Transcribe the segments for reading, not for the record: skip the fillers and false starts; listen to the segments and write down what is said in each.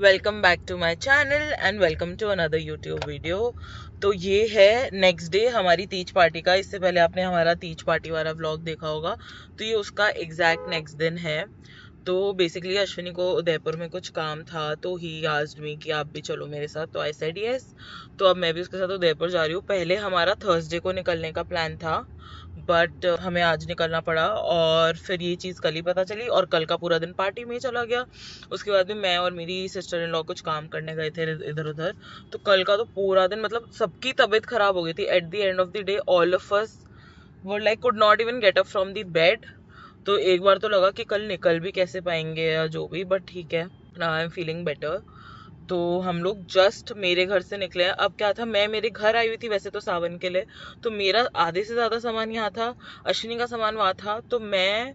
Welcome back to my channel and welcome to another YouTube video. तो ये है next day हमारी Teej party का। इससे पहले आपने हमारा तीज पार्टी वाला व्लॉग देखा होगा, तो ये उसका एग्जैक्ट नेक्स्ट दिन है। तो बेसिकली अश्विनी को उदयपुर में कुछ काम था, तो ही आस्क्ड मी कि आप भी चलो मेरे साथ, तो आई सेड यस। तो अब मैं भी उसके साथ उदयपुर जा रही हूँ। पहले हमारा थर्सडे को निकलने का प्लान था, बट हमें आज निकलना पड़ा और फिर ये चीज़ कल ही पता चली और कल का पूरा दिन पार्टी में ही चला गया। उसके बाद में मैं और मेरी सिस्टर इन लॉ कुछ काम करने गए थे इधर उधर, तो कल का तो पूरा दिन मतलब सबकी तबीयत खराब हो गई थी। At the end of the day all of us were like could not even get up from the bed. तो एक बार तो लगा कि कल निकल भी कैसे पाएंगे या जो भी, बट ठीक है, now I am feeling better. तो हम लोग जस्ट मेरे घर से निकले हैं। अब क्या था, मैं मेरे घर आई हुई थी वैसे तो सावन के लिए, तो मेरा आधे से ज्यादा सामान यहाँ था, अश्विनी का सामान वहाँ था। तो मैं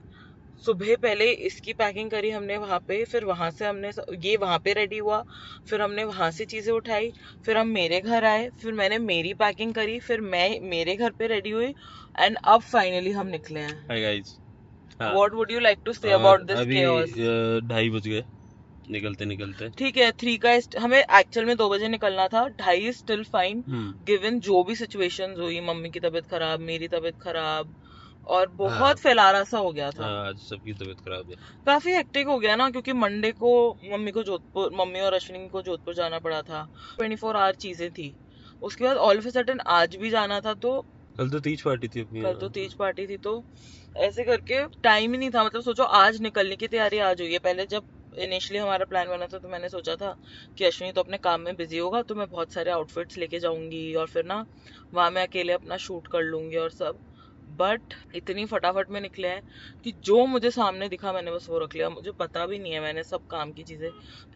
सुबह पहले इसकी पैकिंग करी हमने वहाँ पे, फिर वहाँ से हमने ये वहाँ पे रेडी हुआ, फिर हमने वहाँ से चीज़ें उठाई, फिर हम मेरे घर आए, फिर मैंने मेरी पैकिंग करी, फिर मैं मेरे घर पे रेडी हुई, एंड अब फाइनली हम निकले हैं। Hi guys. What would you like to say about this अभी केओस? 2:30 बज गए निकलते निकलते। ठीक है, 3 का हमें एक्चुअल में 2 बजे निकलना था। 2:30 स्टिल फाइन, गिवन जो भी सिचुएशंस हुई, मम्मी की तबीयत खराब, मेरी तबीयत खराब, और बहुत फैलारा सा हो गया था। आज सबकी तबीयत खराब है। काफी हेक्टिक हो गया ना, क्योंकि मंडे को मम्मी और अश्विनी को जोधपुर जाना पड़ा था। 24 आवर चीजें थी। उसके बाद ऑल ऑफ अ सडन आज भी जाना था, तो कल तो तीज पार्टी थी अपनी। कल तो तीज पार्टी थी, तो ऐसे करके टाइम ही नहीं था। मतलब सोचो, आज निकलने की तैयारी आज हुई है। पहले जब इनिशियली हमारा प्लान बना था, तो मैंने सोचा था कि अश्विनी तो अपने काम में बिजी होगा, तो मैं बहुत सारे आउटफिट्स लेके जाऊंगी और फिर ना वहाँ मैं अकेले अपना शूट कर लूंगी और सब। बट इतनी फटाफट में निकले हैं कि जो मुझे सामने दिखा मैंने बस वो रख लिया। मुझे पता भी नहीं है मैंने सब काम की चीज़ें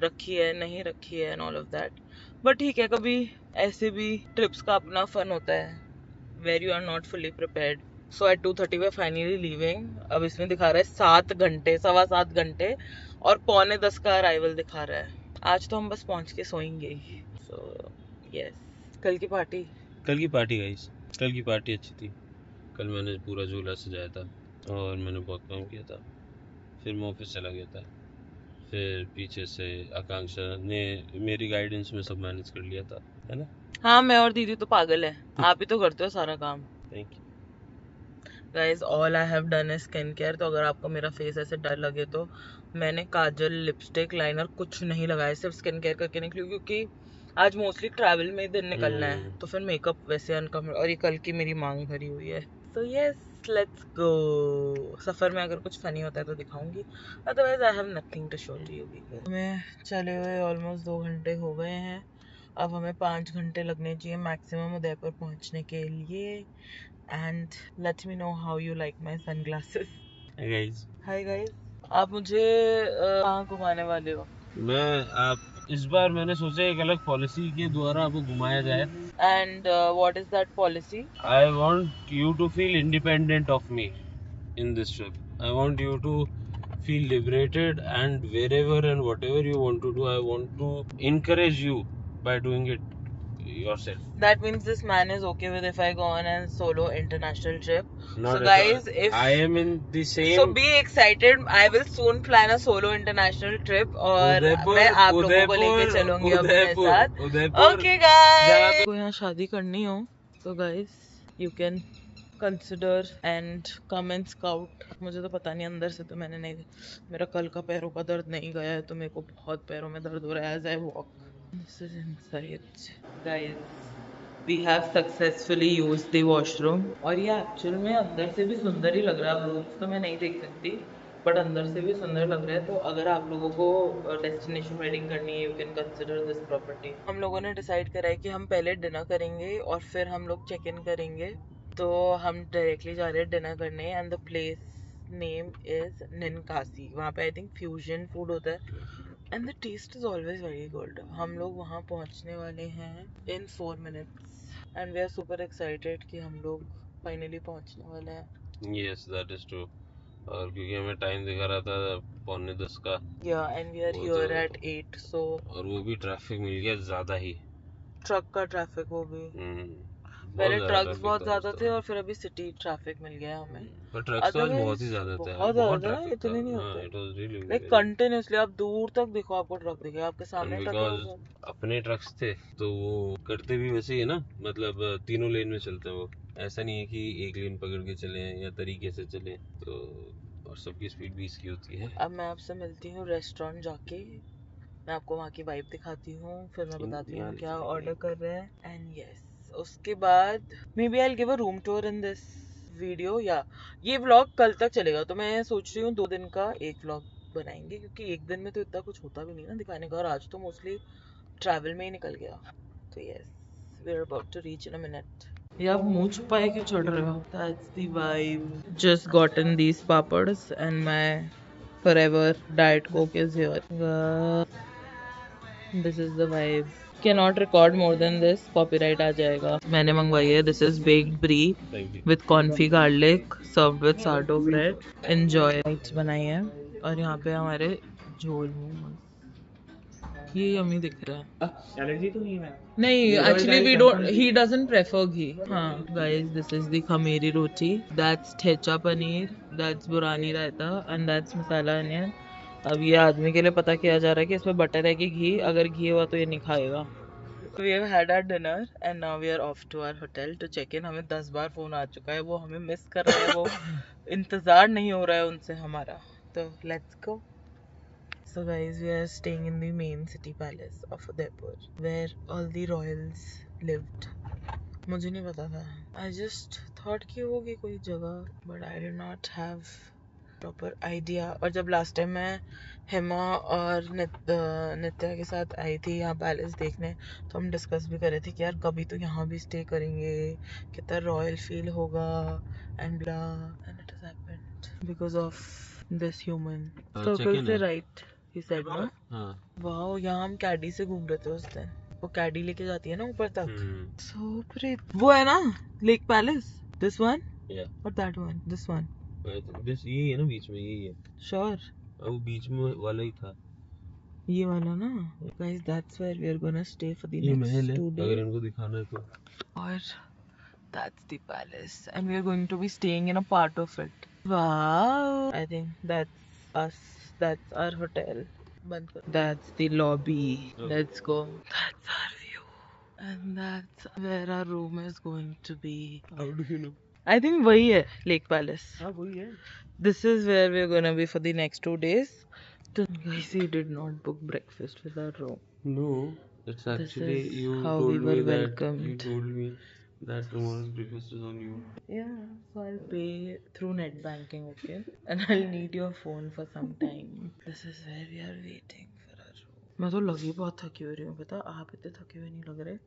रखी है नहीं रखी है and all of that. But ठीक है, कभी ऐसे भी ट्रिप्स का अपना फन होता है, where you are not fully prepared. So at 2:30 we finally leaving. अब इसमें दिखा रहा है 7 घंटे, 7.25 घंटे, और 9:45 का अराइवल दिखा रहा है। आज तो हम बस पहुंच के सोएंगे। सो यस, कल की पार्टी गाइस, कल की पार्टी अच्छी थी। कल मैंने पूरा झूला सजाया था और मैंने बहुत काम किया था। फिर मैं ऑफिस चला गया था। फिर पीछे से आकांक्षा ने मेरी गाइडेंस में सब मैनेज कर लिया था, है ना? हाँ, मैं और दीदी तो पागल है, आप ही तो करते हो सारा काम। Thank you guys, all I have done is skin care. तो अगर आपको मेरा फेस ऐसे डर लगे, तो मैंने काजल, लिपस्टिक, लाइनर कुछ नहीं लगाया, सिर्फ स्किन केयर करके निकली, क्योंकि आज मोस्टली ट्रैवल में दिन निकलना है, तो फिर मेकअप वैसे अनकम्फर्टेबल, और ये कल की मेरी मांग भरी हुई है। So yes, let's go. सफर में अगर कुछ फनी होता है तो दिखाऊंगी, otherwise I have nothing to show you. हमें चले हुए ऑलमोस्ट 2 घंटे हो गए हैं। अब हमें 5 घंटे लगने चाहिए मैक्सिमम उदयपुर पहुंचने के लिए। And let me know how you like my sunglasses. Guys. Hi guys. आप मुझे कहाँ घुमाने वाले हो? आप इस बार मैंने सोचा एक अलग पॉलिसी के द्वारा आपको घुमाया जाए। And what is that policy? I want you to feel independent of me in this trip. I want you to feel liberated, and wherever and whatever you want to do, I want to encourage you by doing it yourself. That means this man is okay with if I go on a solo international trip. Not So at guys, all. if I am in the same. so be excited. I will soon plan a solo international trip और मैं आप लोगों को लेके चलूंगी अपने साथ। Okay guys. को यहाँ शादी करनी हो तो guys you can consider and come and scout. मुझे तो पता नहीं, अंदर से तो मैंने नहीं, मेरा कल का पैरों का दर्द नहीं गया है, तो मेरे को बहुत पैरों में दर्द हो रहा है as I walk. This is inside guys, we have successfully used the washroom, और ये एक्चुअल में अंदर से भी सुंदर ही लग रहा है। रूम्स तो मैं नहीं देख सकती, बट अंदर से भी सुंदर लग रहा है। तो अगर आप लोगों को डेस्टिनेशन वेडिंग करनी है, you can consider this property. हम लोगों ने डिसाइड करा है कि हम पहले डिनर करेंगे और फिर हम लोग चेक इन करेंगे। तो हम डायरेक्टली जा रहे हैं डिनर करने, and the place name is Ninkasi. वहाँ पे आई थिंक फ्यूजन फूड होता है, and the taste is always very good. हम लोग वहाँ पहुँचने वाले हैं in 4 minutes, and we are super excited कि हम लोग फाइनली पहुँचने वाले हैं। Yes, that is true. और क्योंकि हमें टाइम दिखा रहा था 9:45 का, या and we are here at 8, so और वो भी ट्रैफिक मिल गया ज़्यादा ही। ट्रक का ट्रैफिक वो भी। पहले ज्यादा ट्रक्स ट्रैफिक बहुत था ज्यादा आज थे तो। और फिर अभी सिटी ट्रैफिक मिल गया हमें। पर ट्रक्स तो आज बहुत ही अदरवाइज ज्यादा थे यार, बहुत ज्यादा बहुत था ना, ट्रैफिक था। इतने नहीं हाँ, होते। It was really like very. Continuously आप दूर तक देखो आपको ट्रक दिखेगा, आपके एंड सामने ट्रक है बिकॉज वो। अपने ट्रक्स थे तो वो करते भी वैसे ही है ना, मतलब तीनों लेन में चलते हैं वो। ऐसा नहीं है कि एक लेन पकड़ के चले या तरीके से चले तो। और सबकी स्पीड 20 की होती है। अब मैं आपसे मिलती हूँ रेस्टोरेंट जाके, मैं आपको वहाँ की वाइब दिखाती हूँ, फिर मैं बताती हूँ यहाँ ले क्या चलेंगे। ऑर्डर कर रहे हैं। एंड यस, उसके बाद maybe I give a room tour in this video, या ये व्लॉग कल तक चलेगा। तो मैं सोच रही हूँ 2 दिन का एक व्लॉग बनाएंगे, क्योंकि एक दिन में तो इतना कुछ होता भी नहीं ना दिखाने का, और आज तो मोस्टली ट्रैवल में ही निकल गया। तो yes, we are about to reach in a minute. ये आप मुंह छुपाए क्यों चढ़ रहे हो? That's the vibe. Just gotten these papads and my forever diet coke is here. This is the vibe. Cannot record more than this. Copyright आ जाएगा. मैंने मंगवाई है. This is baked brie Thank you. with confit garlic served with sourdough bread. Enjoy. Bites बनाई है और यहाँ पे हमारे झोल मोमोज। ये यम्मी दिख रहा है। एलर्जी तो नहीं है मैम? नहीं, Without actually garlic we confirm don't, ghee? He doesn't prefer ghee. हाँ guys, this is the khamiri roti, that's thecha paneer, that's burani raita and that's masala onion. अब ये आदमी के लिए पता किया जा रहा है कि इसमें बटर है कि घी, अगर घी हुआ तो ये नहीं खाएगा। We have had our dinner and now we are off to our hotel to check in. हमें 10 बार फोन आ चुका है, वो हमें मिस कर रहे हैं, वो इंतजार नहीं हो रहा है उनसे हमारा। तो let's go. So guys, we are staying in the main city palace of Udaipur, where all the royals lived. मुझे नहीं पता था। I just thought कि होगी कोई जगह, but I did not have proper idea. और जब लास्ट टाइम मैं हेमा और नित्या के साथ आई थी यहाँ पैलेस देखने, तो हम डिस्कस भी कर रहे थे कि यार कभी तो यहाँ भी स्टे करेंगे, कितना रॉयल फील होगा and blah, and it has happened because of this human circle से, राइट? He said no. हाँ। वाओ, यहाँ हम कैडी से घूम रहे थे उस दिन, वो कैडी लेके जाती है ना ऊपर तक। सो प्रीत, वो है ना लेक पैलेस, दिस वन और दैट वन, दिस वन। बस यही है ना, बीच में यही है। श्योर, वो बीच में वाला ही था। ये वाला ना guys, that's where we are gonna stay for the ये महल नेक्स्ट है 2 अगर days. इनको दिखाना है तो। और that's the palace and we are going to be staying in a part of it. Wow, I think that's us, that's our hotel. बंद करो। That's the lobby. Let's go. That's our view and that's where our room is going to be. How do you know? I think वही है lake palace. हाँ वही है। This is where we are gonna be for the next 2 days. So guys, he did not book breakfast with our room. No, it's actually is you how told we me were that welcomed. you told me that tomorrow's breakfast is on you. Yeah, so I'll pay through net banking, okay? And I'll need your phone for some time. This is where we are waiting for our room. मैं तो लगी बहुत थकी हुई हूँ, पता? आप इतने थके हुए नहीं लग रहे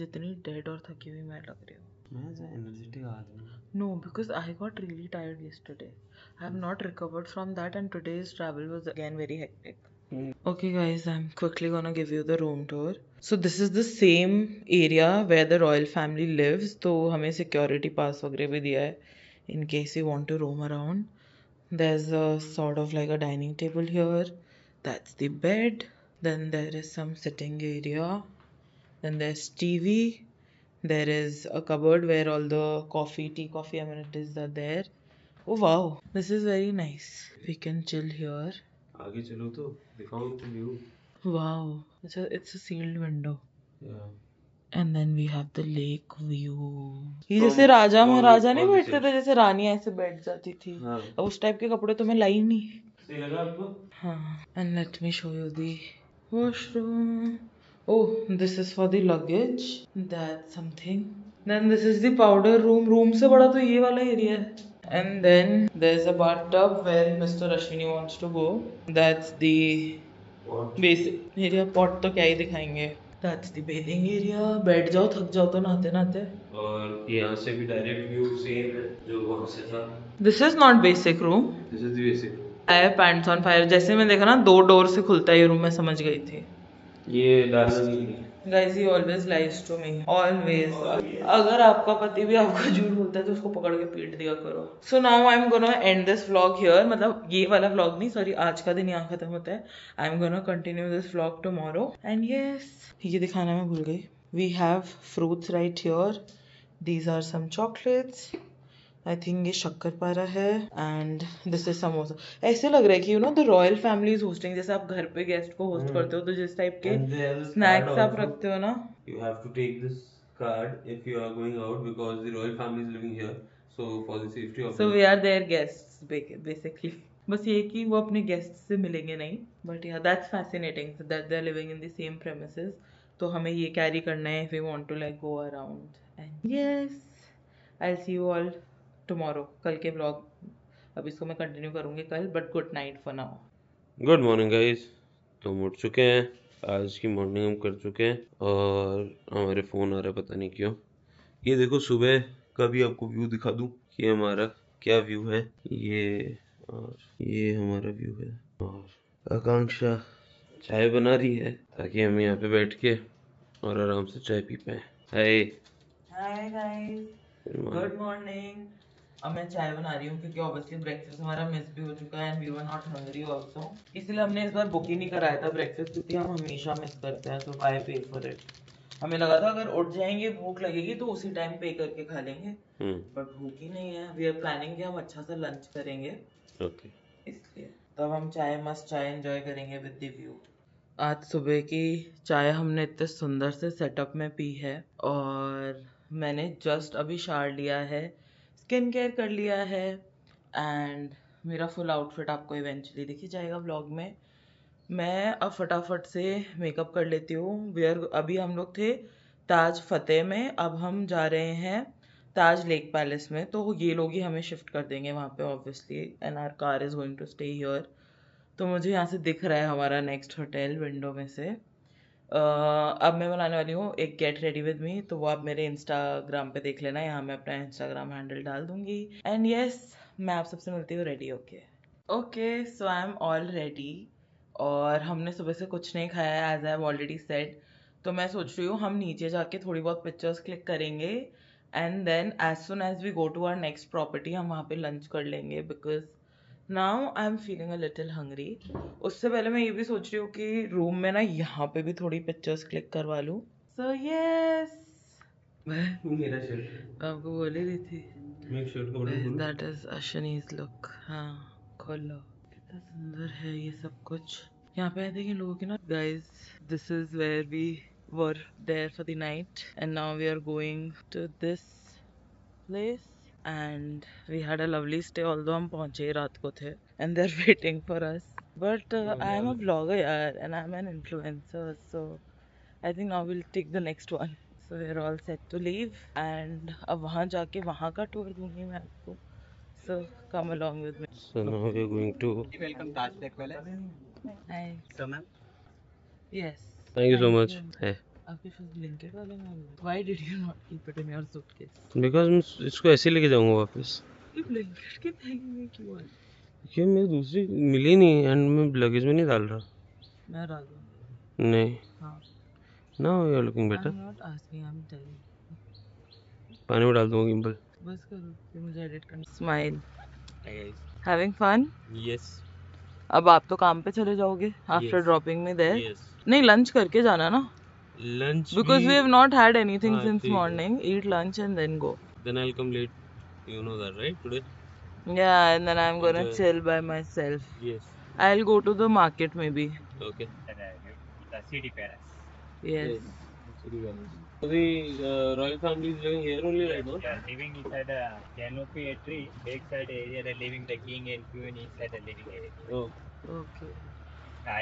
जितनी डेड और थकी हुई मैं लग रही हूँ। मैं तो एनर्जेटिक आदमी हूँ। No, because I got really tired yesterday. I have not recovered from that, and today's travel was again very hectic. Okay guys, I'm quickly gonna give you the room tour. So this is the same area where the royal family lives. तो हमें security pass वगैरह भी दिया है in case you want to roam around. There's a sort of like a dining table here. That's the bed. Then there is some sitting area. Then there's TV. There is a cupboard where all the coffee amenities are there. Oh wow, this is very nice. We can chill here. आगे चलो तो दिखाओ तो view. Wow, it's a sealed window. Yeah. And then we have the lake view. ये जैसे राजा महाराजा नहीं बैठते थे, जैसे रानियां ऐसे बैठ जाती थी, अब उस टाइप के कपड़े तो मैं लाई नहीं। सही लगा आपको? हाँ, and let me show you the washroom. Oh, this is for the luggage. That's something. Then this is the powder room. Room से बड़ा तो ये वाला एरिया है. And then there's a bathtub where Mr. Ashwini wants to go. That's the basic area. Pot तो क्या ही दिखाएंगे. That's the bathing area. बैठ जाओ, थक जाओ तो नहाते नहाते. और यहाँ से भी डायरेक्ट व्यू सेम है जो वहाँ से था। This is not basic room. This is the basic. I have pants on fire. जैसे मैं देखा ना 2 डोर से खुलता है ये रूम, मैं समझ गई थी। ये डालना नहीं है। Guys, he always lies to me. Always. अगर आपका पति भी आपको झूठ बोलता है तो उसको पकड़ के पीट दिया करो. So now I'm gonna end this vlog here. मतलब ये वाला vlog नहीं, sorry, आज का दिन यहाँ खत्म होता है. I'm gonna continue this vlog tomorrow. And yes, ये दिखाना मैं भूल गई. We have fruits right here. These are some chocolates. I think ये शक्करपारा है एंड दिस इज समोसा. ऐसे लग रहा है कि the royal family is hosting. जैसे आप घर पे गेस्ट को होस्ट करते हो तो जिस टाइप के स्नैक्स आप रखते हो ना. You have to take this card if you are going out because the royal family is living here. So for the safety of so we are their guests basically. बस ये कि वो अपने गेस्ट से मिलेंगे नहीं. But yeah that's fascinating that they are living in the same premises. तो हमें ये कैरी करना है if we want to like go around. And yes, I will see you all tomorrow. कल के ब्लॉग अब इसको मैं कंटिन्यू करूंगी कल. But good night for now. Good morning guys. तो हम उठ चुके हैं. आज की मॉर्निंग हम कर चुके हैं और हमारे फ़ोन आ रहा है पता नहीं क्यों. ये देखो सुबह का भी आपको व्यू दिखा दूं कि हमारा क्या व्यू है. ये और ये हमारा व्यू है. और आकांक्षा चाय बना रही है ताकि हम यहाँ पे बैठ के और आराम से चाय पी पाए. हाय हाय गाइस, गुड मॉर्निंग. अब मैं चाय बना रही हूँ क्योंकि ऑब्वियसली ब्रेकफास्ट हमारा मिस भी हो चुका है and we were not hungry also. इसलिए हमने इस बार बुक ही नहीं कराया था ब्रेकफास्ट क्योंकि हम हमेशा मिस करते हैं. सो व्हाई पे फॉर इट. हमें लगा था अगर उठ जाएंगे भूख लगेगी तो उसी टाइम पे करके खा लेंगे. बट भूख ही नहीं है. वी आर प्लानिंग कि हम अच्छा सा लंच करेंगे. ओके. इसलिए तब हम मस्त चाय एंजॉय करेंगे विद द व्यू. आज सुबह की चाय हमने इतने सुंदर से सेटअप में पी है और मैंने जस्ट अभी शावर लिया है, स्किन केयर कर लिया है एंड मेरा फुल आउटफिट आपको इवेंचुअली दिख ही जाएगा व्लॉग में. मैं अब फटाफट से मेकअप कर लेती हूँ. अभी हम लोग थे ताज फतेह में, अब हम जा रहे हैं ताज लेक पैलेस में. तो ये लोग ही हमें शिफ्ट कर देंगे वहाँ पे obviously and our car is going to stay here. तो मुझे यहाँ से दिख रहा है हमारा नेक्स्ट होटल विंडो में से. अब मैं बनाने वाली हूँ एक गेट रेडी विद मी. तो वो आप मेरे इंस्टाग्राम पे देख लेना. यहाँ मैं अपना इंस्टाग्राम हैंडल डाल दूंगी. एंड यस, मैं आप सबसे मिलती हूँ रेडी होके. Okay, so I am all ready और हमने सुबह से कुछ नहीं खाया है as I have already said. तो मैं सोच रही हूँ हम नीचे जाके थोड़ी बहुत पिक्चर्स क्लिक करेंगे and then as soon as we go to our next property हम वहाँ पे लंच कर लेंगे because now I am feeling a little hungry. उससे पहले मैं ये भी सोच रही हूँ कि रूम में ना यहाँ पे भी थोड़ी पिक्चर्स क्लिक करवा लूँ. सो यस, मेरा शर्ट आपको बोल ही रही थी. मैं शर्ट का बटन खोलूं? That is Ashni's look. हाँ खोल लो. कितना सुंदर है ये सब कुछ. यहाँ पे देखिए लोगों की ना guys. This is where we were there for the night and now we are going to this place and we had a lovely stay. Although हम पहुंचे ही रात को थे and they are waiting for us. But I am a blogger यार and I am an influencer. So I think now will take the next one. So we are all set to leave and अब वहाँ जाके वहाँ का tour दूंगी मैं आपको. So come along with me. So now we are going to. Welcome Taj Lake Palace. Hi. So ma'am, Yes. Thank you so much. Hey. आपके पास Blinkit वाले में. Why did you not keep it in your suitcase? Because मैं इसको ऐसे लेके जाऊंगा वापस. ये ब्लिंकेट के थैंक में क्यों है? ये मेरी दूसरी मिली नहीं एंड मैं लगेज में नहीं डाल रहा. मैं डाल दूँगा. नहीं. हाँ. Now you are looking better. I'm not asking. I'm telling. पानी में डाल दूंगा गिम्बल. बस करो फिर मुझे एडिट करना. Smile. hey guys. Having fun? Yes. अब आप तो काम पे चले जाओगे after Yes. dropping me there. Yes. नहीं लंच करके जाना ना. Lunch. Because we have not had anything हाँ, since ठीक है. morning. Eat lunch and then go. Then I'll come late. You know that, right? Today. Yeah, and then I'm gonna Okay. chill by myself. Yes. I'll go to the market maybe. Okay. The city palace. Yes. So the royal family is living here only right now. They are living inside a canopy a tree. Backside area they're living the king and queen inside the living area. Oh. Okay.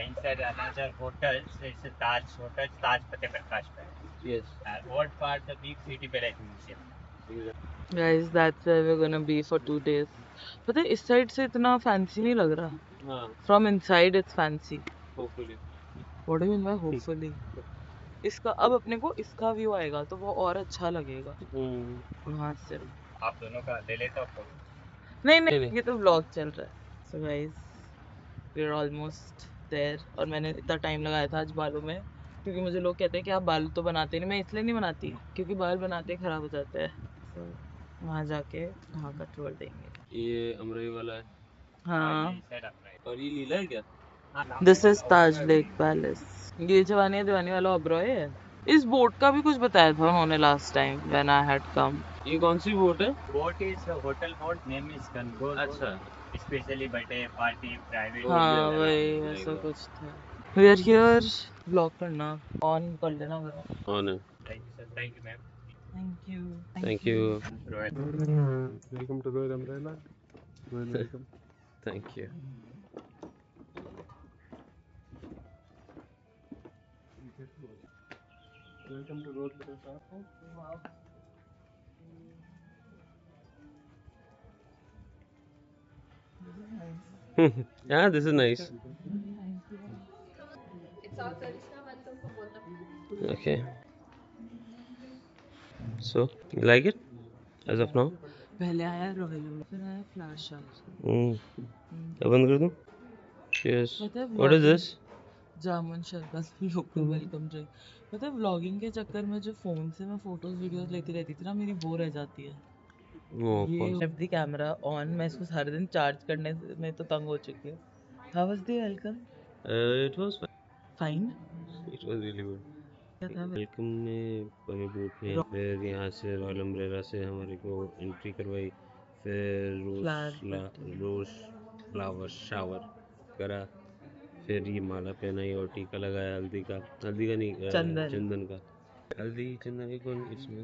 Inside another hotel, it's a Taj Hotel, Taj Fateh Prakash Palace. Yes. Old part the big city palace museum. Guys, that's where we're gonna be for 2 days. पता है इस side से इतना fancy नहीं लग रहा. हाँ. From inside it's fancy. Hopefully. What do you mean by hopefully? इसका अब अपने को इसका व्यू आएगा तो वो और अच्छा लगेगा वहाँ से. आप दोनों का ले लेता हूँ. नहीं नहीं, नहीं नहीं. ये तो व्लॉग चल रहा है. So guys, we're almost there. और मैंने इतना टाइम लगाया था आज बालों में क्योंकि मुझे लोग कहते हैं कि आप बाल तो बनाते नहीं. मैं इसलिए नहीं बनाती क्योंकि बाल बनाते खराब हो जाते हैं. So वहाँ जाके वहाँ का टूर देंगे. ये अमराई वाला है. हाँ. Inside upright. और ये लीला है क्या? This is Taj lake palace. ये जवानी दीवानी वाला ओबरॉय है. इस बोट का भी कुछ बताया था उन्होंने last time when I had come. ये कौन सी बोट है? Boat is a hotel boat. Name is Congo. अच्छा, Especially birthday party, private. हाँ वही ऐसा कुछ था। वी आर हियर, ब्लॉग करना ऑन कर लेना मेरा। ऑन है। Thank you, sir. Thank you, ma'am. Thank you. Thank you. Right. Welcome to Royal Umbrella. Welcome. Thank you. Welcome to Royal Umbrella. Yeah, this is nice. It's our traditional welcome for both of you. Okay. So, you like it as of now? पहले आया royal, फिर आया flash house. क्या बंद कर दूं? Cheers. पता है What is this? जामुन शरबत लोकल वेलकम ड्रिंक। पता है व्लॉगिंग के चक्कर में जो फोन से मैं फोटोज वीडियोस लेती रहती थी ना, मेरी वो रह जाती है। Oh, of ये course. Left the camera on, मैं इसको सारे दिन चार्ज करने में तो तंग हो चुकी हूँ। How was the welcome? It was fine. Fine. It was really good. क्या था? वेलकम में हमें बोट में, फिर यहाँ से रॉयल अम्ब्रेला से हमारे को एंट्री करवाई, फिर रोज फ्लावर शावर करा, फिर ये माला पहनाई और टीका लगाया हल्दी का नहीं चंदन का। हल्दी चंदन के कौन इसमें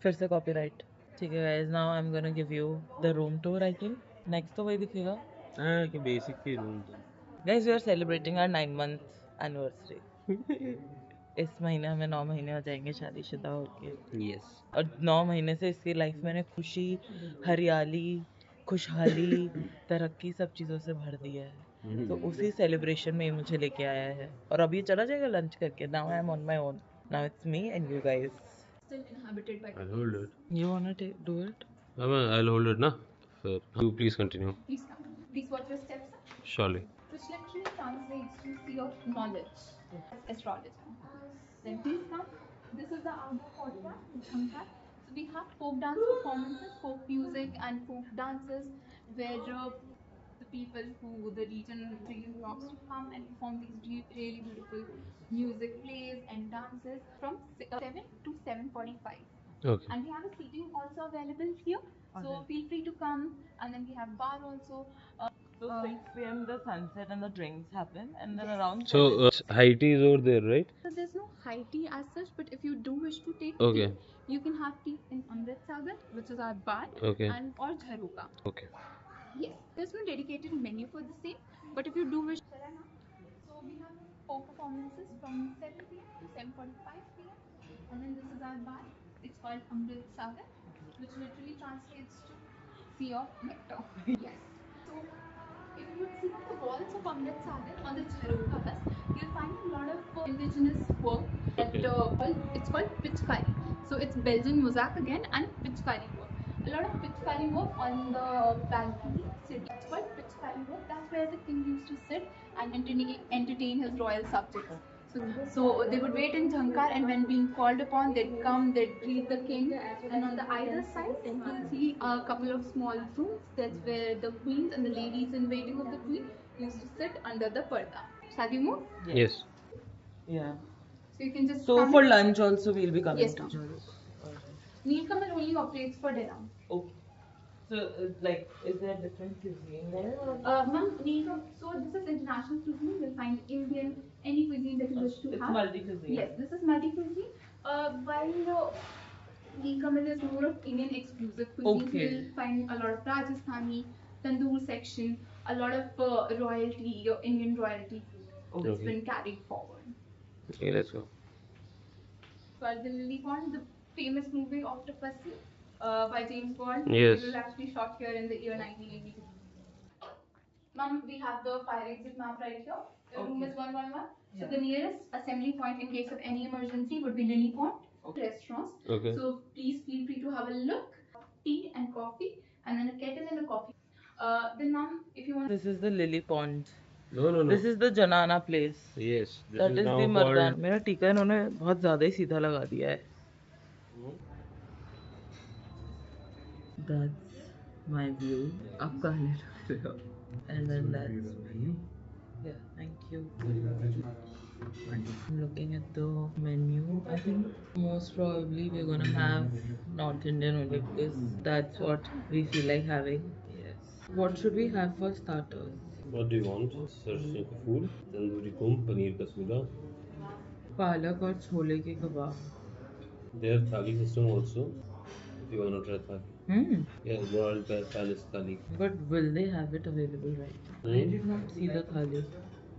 फिर से कॉपीराइट। ठीक है guys, now I am gonna give you the room tour. I think next तो वही दिखेगा। हाँ कि बेसिक ही रूम था। Guys we are celebrating our 9 month anniversary. इस महीने हमें 9 महीने हो जाएंगे शादीशुदा होके। यस। और 9 महीने से इसकी लाइफ मैंने खुशी, हरियाली, खुशहाली, तरक्की सब चीज़ों से भर दिया है। तो उसी सेलिब्रेशन में ये मुझे लेके आया है। और अब ये चला जाएगा लंच करके। Now I M on my own. Now it's me and you guys. Still inhabited by I'll people. hold it. You wanna do it? I'll hold it ना। फिर you please continue. Please come. Please watch your steps, Surely. which literally translates to sea of knowledge, astrology. Then please come. This is the outdoor podcast with Shankar. So we have folk dance performances, folk music, and folk dances, where the people who the region really loves to come and perform these really beautiful music plays and dances from 7 to 7:45. Okay. And we have a seating also available here. So Okay. feel free to come. And then we have bar also. So 6 p.m. the sunset and the drinks happen, and then around So high tea is over there, right? So there's no high tea as such, but if you do wish to take Okay. tea, you can have tea in Amrit Sagar, which is our bar, Okay. and or Jharuka. Okay. Yes, there's no dedicated menu for the same, but if you do wish, so we have folk performances from 7 p.m. to 7:45 p.m. And then this is our bar. It's called Amrit Sagar, which literally translates to Sea of Nectar. Yes. So if you would see on the walls of Amrit Sagar on the Jharokas, you'll find a lot of indigenous work that it's called Pichkari. So it's Belgian mosaic again and Pichkari work. A lot of Pichkari work on the balcony. It's called Pichkari work. That's where the king used to sit and entertain his royal subjects. So they would wait in Jhankar, and when being called upon, they'd come, they'd greet the king. And on the either side, you'll see a couple of small rooms. That's where the queens and the ladies in waiting of the queen used to sit under the parda. Shall we move? Yes. Yeah. So you can just So come for in. lunch also we'll be coming Yes, to ma'am. Jharu. Nilkamal only operates for dinner. Okay. So like, is there different cuisine there? Or? Ma'am, so this is international cuisine. You'll find Indian, any cuisine that you wish to It's have. multi-cuisine. Yes, this is multi-cuisine. While Nilkamal is more of Indian exclusive cuisine, Okay. you'll find a lot of Rajasthani, tandoor section, a lot of royalty, Indian royalty food. Okay. It's been carried forward. Okay, let's go. So the Lily Pond, the famous movie Octopussy by James Bond. Yes. It was actually shot here in the year 1982. Ma'am, we have the fire exit map right here. Your room is 111. So the nearest assembly point in case of any emergency would be Lily Pond restaurants. Okay. So please feel free to have a look. Tea and coffee, and then a kettle and a coffee. Then ma'am, if you want. This is the Lily Pond. No. This is the Janana place. Yes. This That is is now the called. Mardan. मेरा टीका इन्होंने बहुत ज़्यादा ही सीधा लगा दिया है. That's my view. आप कहाँ ले रहे हो? And then that's me. Yeah, thank you. I'm looking at the menu. I think most probably we're gonna have North Indian only because that's what we feel like having. Yes. What should we have for starters? What do you want? सरसों का फूल, तंदूरी कुम, पनीर का सूला. पालक और छोले के कबाब. They have thali system also. If you want to try thali. Yeah, Royal Palace thali. But will they have it available right now? I did not see the thali.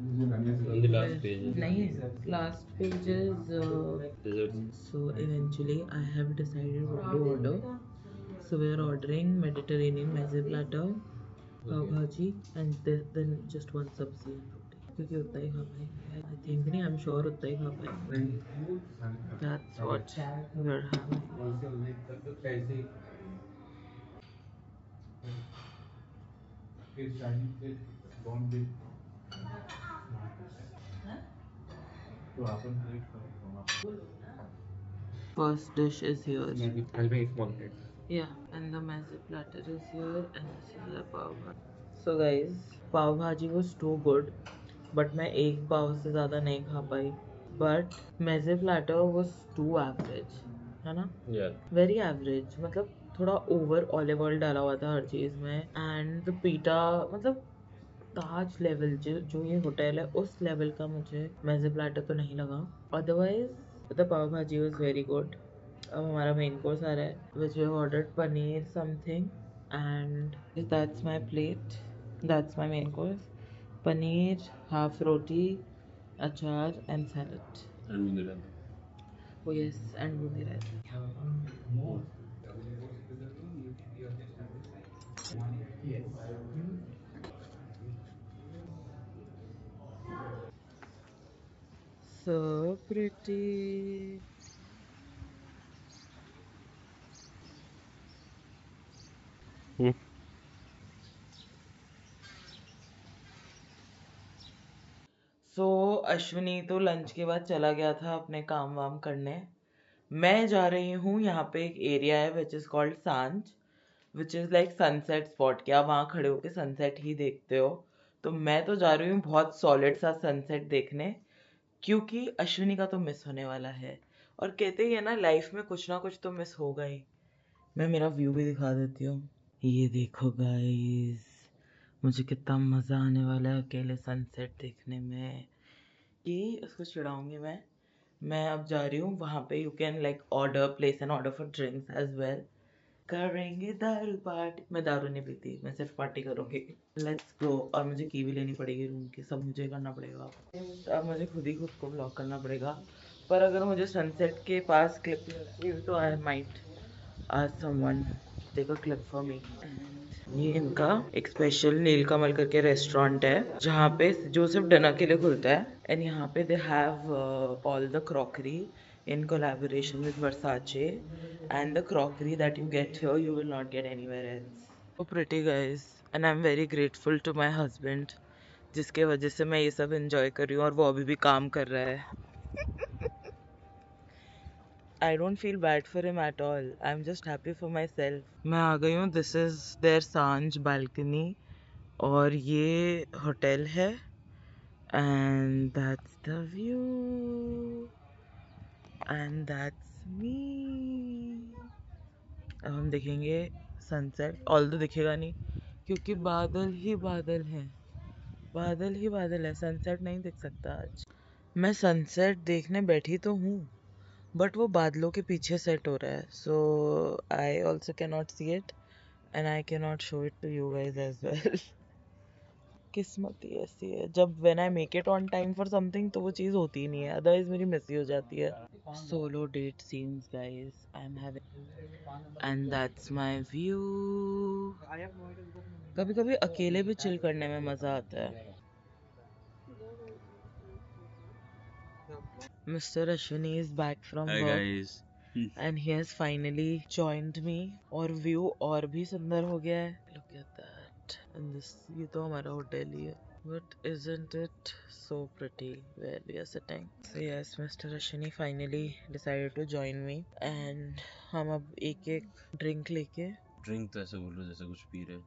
On the last page. नहीं, last page is Desserts. so eventually I have decided what to order. So we are ordering Mediterranean meze platter, pav bhaji, and then just one sabzi and roti. क्योंकि उतना ही खा पाएंगे. I think नहीं, I'm sure उतना ही खा पाएंगे. That's what we're having. First dish is here. I'll make one plate. Yeah, and the meze platter is here, and this is the pav bhaji. So guys, pav bhaji was too good, but मैं एक पाव से ज़्यादा नहीं खा पाई. But meze platter was too average, है ना? Yeah. Very average. मतलब थोड़ा ओवर ऑलिव ऑयल डाला हुआ था हर चीज़ में, एंड द पीटा मतलब ताज लेवल जो ये होटल है उस लेवल का मुझे मेज़े प्लेटर तो नहीं लगा. अदरवाइज द पाव भाजी वाज वेरी गुड. अब हमारा मेन कोर्स आ रहा है which we ordered paneer something and that's my plate. That's my main course. Paneer, half roti, achar and salad. And boondi raita. Oh yes, and boondi raita. So pretty. So Ashwini तो lunch के बाद चला गया था अपने काम वाम करने. मैं जा रही हूँ, यहाँ पे एक एरिया है विच इज़ कॉल्ड सांझ, which is like sunset spot. कि आप वहाँ खड़े होके सनसेट ही देखते हो. तो मैं तो जा रही हूँ बहुत सॉलिड सा सनसेट देखने, क्योंकि अश्विनी का तो मिस होने वाला है. और कहते ही है ना, लाइफ में कुछ ना कुछ तो मिस होगा ही. मैं मेरा व्यू भी दिखा देती हूँ. ये देखो गाइस, मुझे कितना मज़ा आने वाला है अकेले सनसेट देखने में. कि उसको चिढ़ाऊंगी मैं अब जा रही हूँ वहाँ पे. You can like order, place an order for drinks as well. करेंगे दारू पार्टी. मैं दारू नहीं पीती, मैं सिर्फ पार्टी करूँगी. Let's go. और मुझे की भी लेनी पड़ेगी रूम की, सब मुझे करना पड़ेगा. अब मुझे खुद ही खुद को ब्लॉक करना पड़ेगा. पर अगर मुझे सनसेट के पास क्लिप लगती है तो I might ask someone take a clip for me. ये इनका एक स्पेशल नीलकमल करके रेस्टोरेंट है जहाँ पे जो सिर्फ डिनर के लिए खुलता है. एंड यहाँ पे they have all the crockery in collaboration with Versace, and the crockery that you get here you will not get anywhere else. So pretty guys, and I'm very grateful to my husband जिसके वजह से मैं ये सब enjoy कर रही हूँ और वो अभी भी काम कर रहा है. I don't feel bad for him at all. I'm just happy for myself. मैं आ गई हूँ. This is their सांझ balcony और ये होटल है. And that's the view. And that's me. अब हम देखेंगे सनसेट. ऑल्दो दिखेगा नहीं क्योंकि बादल ही बादल हैं. बादल ही बादल है, सनसेट नहीं दिख सकता आज. मैं सनसेट देखने बैठी तो हूँ, बट वो बादलों के पीछे सेट हो रहा है. So I also can not see it and I can not show it to you guys as well. किस्मत ही ऐसी है. जब when I make it on time for something तो वो चीज़ होती ही नहीं है, अदरवाइज मेरी मिस ही हो जाती है. Solo date scenes guys I am having, and that's my view. कभी कभी अकेले भी चिल करने में मज़ा आता है. Mr. Ashwini is back from Hi work guys. and he has finally joined me. और व्यू और भी सुंदर हो गया है. Look at that. And this, ये तो हमारा होटल ही है. But isn't it so pretty where we are sitting? So yes, Mr. Ashwini finally decided to join me. And हम अब एक एक ड्रिंक लेके. ड्रिंक तो ऐसे बोल रहे जैसे कुछ पी रहे.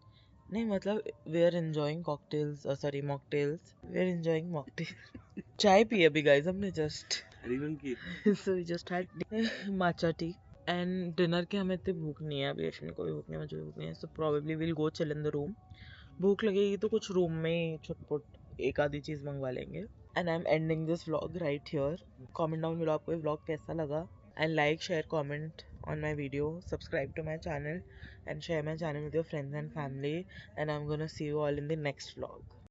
नहीं मतलब we are enjoying cocktails, sorry mocktails. We are enjoying mocktails. चाय पी अभी गाइस हमने जस्ट. रिबन की so we just had matcha tea and dinner के हमें इतनी भूख नहीं है अभी, अश्विनी को भी भूख नहीं है, मुझे भी भूख नहीं है, so probably we'll go chill in the room. भूख लगेगी तो कुछ रूम में छुटपुट एक आधी चीज़ मंगवा लेंगे. And I'm ending this vlog right here. Comment down below आपको ये vlog कैसा लगा, and like, share, comment on my video, subscribe to my channel and share my channel with your friends and family, and I'm gonna see you all in the next vlog.